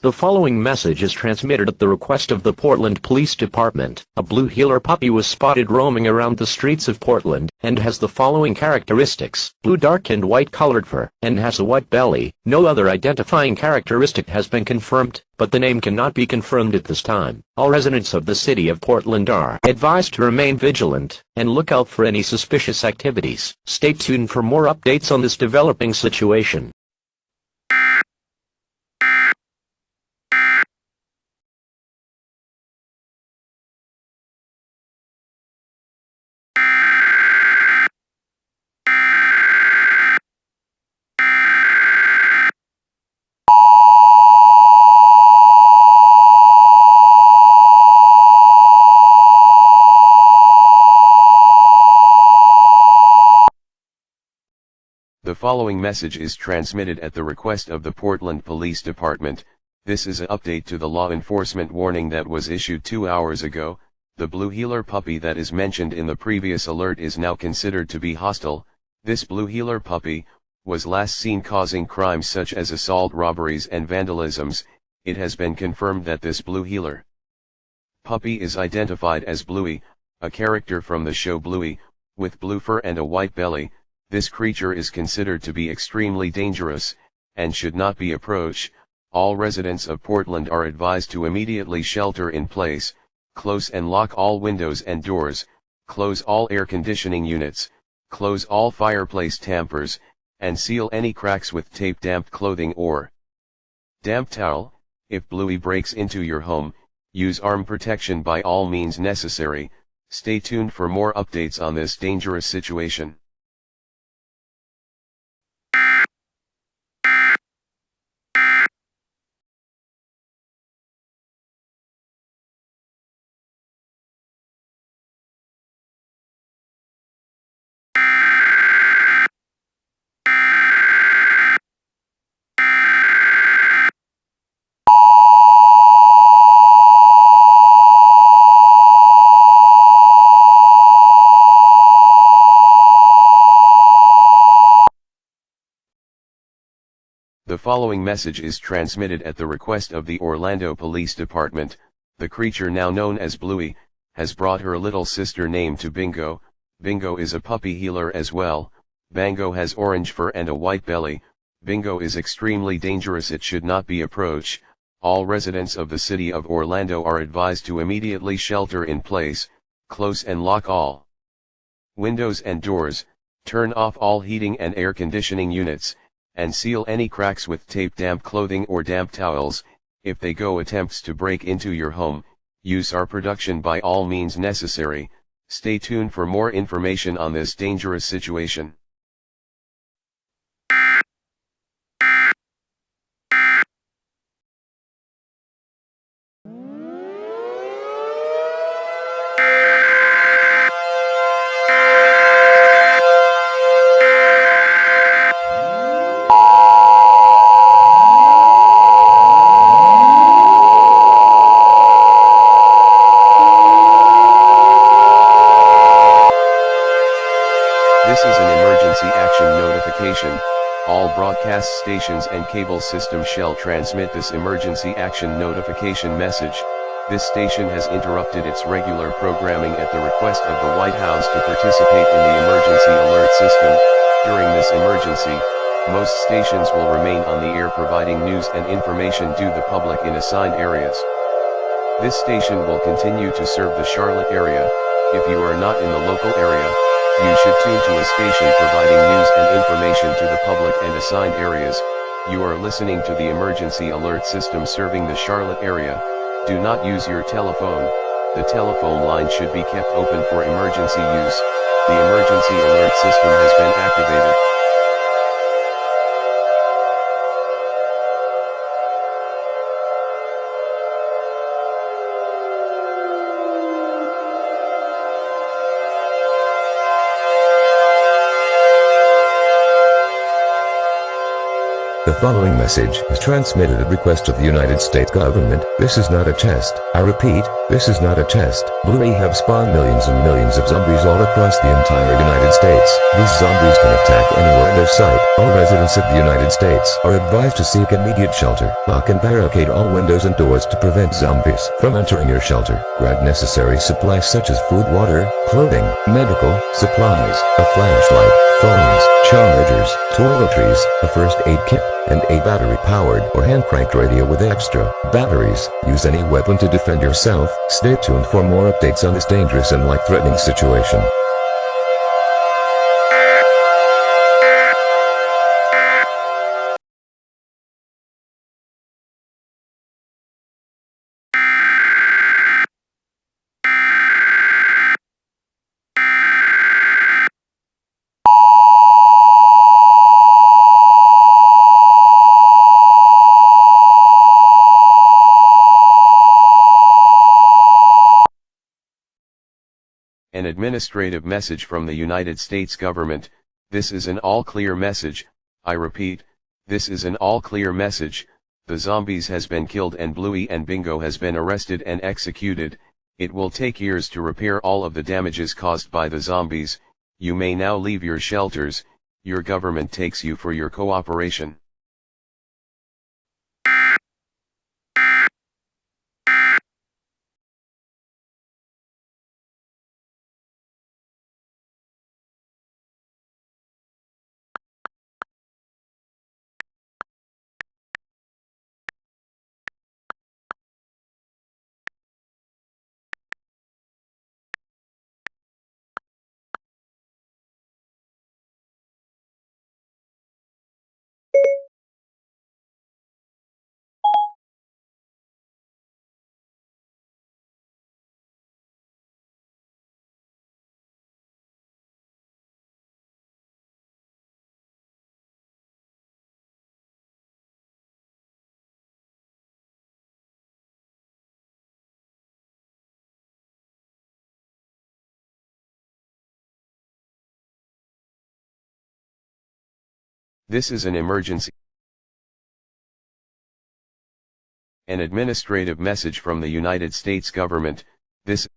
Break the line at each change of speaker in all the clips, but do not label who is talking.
The following message is transmitted at the request of the Portland Police Department. A blue heeler puppy was spotted roaming around the streets of Portland, and has the following characteristics: blue dark and white colored fur, and has a white belly. No other identifying characteristic has been confirmed, but the name cannot be confirmed at this time. All residents of the city of Portland are advised to remain vigilant, and look out for any suspicious activities. Stay tuned for more updates on this developing situation.
The following message is transmitted at the request of the Portland Police Department. This is an update to the law enforcement warning that was issued 2 hours ago. The blue heeler puppy that is mentioned in the previous alert is now considered to be hostile. This blue heeler puppy was last seen causing crimes such as assault, robberies and vandalisms. It has been confirmed that this blue heeler puppy is identified as Bluey, a character from the show Bluey, with blue fur and a white belly. This creature is considered to be extremely dangerous, and should not be approached. All residents of Portland are advised to immediately shelter in place, close and lock all windows and doors, close all air conditioning units, close all fireplace tampers, and seal any cracks with tape, damp clothing or damp towel. If Bluey breaks into your home, use arm protection by all means necessary. Stay tuned for more updates on this dangerous situation. The following message is transmitted at the request of the Orlando Police Department. The creature now known as Bluey has brought her little sister named to Bingo. Bingo is a puppy heeler as well. Bango has orange fur and a white belly. Bingo is extremely dangerous. It should not be approached. All residents of the city of Orlando are advised to immediately shelter in place, close and lock all windows and doors, turn off all heating and air conditioning units, and seal any cracks with tape, damp clothing or damp towels. If they go attempts to break into your home, use our protection by all means necessary. Stay tuned for more information on this dangerous situation. This is an emergency action notification. All broadcast stations and cable systems shall transmit this emergency action notification message. This station has interrupted its regular programming at the request of the White House to participate in the emergency alert system. During this emergency, most stations will remain on the air providing news and information to the public in assigned areas. This station will continue to serve the Charlotte area. If you are not in the local area, you should tune to a station providing news and information to the public and assigned areas. You are listening to the emergency alert system serving the Charlotte area. Do not use your telephone. The telephone line should be kept open for emergency use. The emergency alert system has been activated.
The following message is transmitted at request of the United States government. This is not a test. I repeat, this is not a test. Bluey have spawned millions and millions of zombies all across the entire United States. These zombies can attack anywhere in their sight. All residents of the United States are advised to seek immediate shelter. Lock and barricade all windows and doors to prevent zombies from entering your shelter. Grab necessary supplies such as food, water, clothing, medical supplies, a flashlight, phones, chargers, toiletries, a first aid kit, and a battery-powered or hand-cranked radio with extra batteries. Use any weapon to defend yourself. Stay tuned for more updates on this dangerous and life-threatening situation.
An administrative message from the United States government. This is an all-clear message. I repeat, this is an all-clear message. The zombies has been killed and Bluey and Bingo has been arrested and executed. It will take years to repair all of the damages caused by the zombies. You may now leave your shelters. Your government takes you for your cooperation. This is an emergency. An administrative message from the United States government. This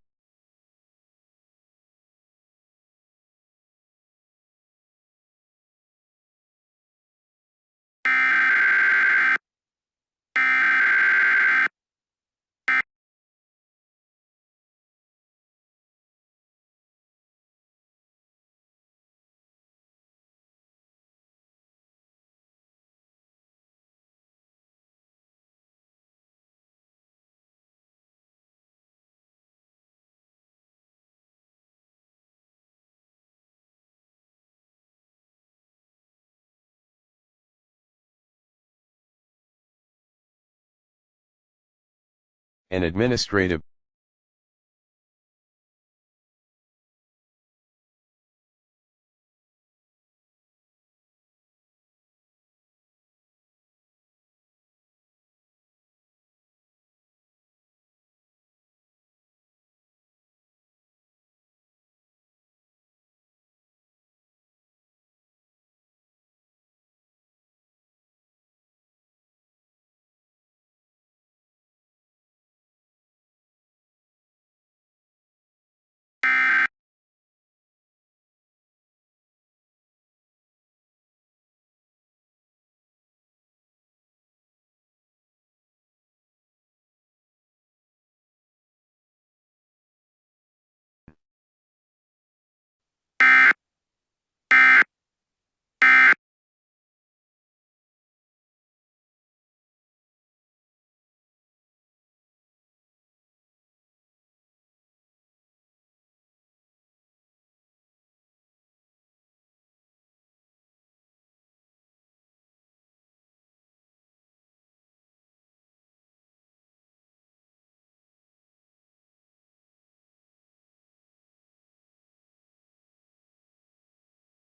an administrative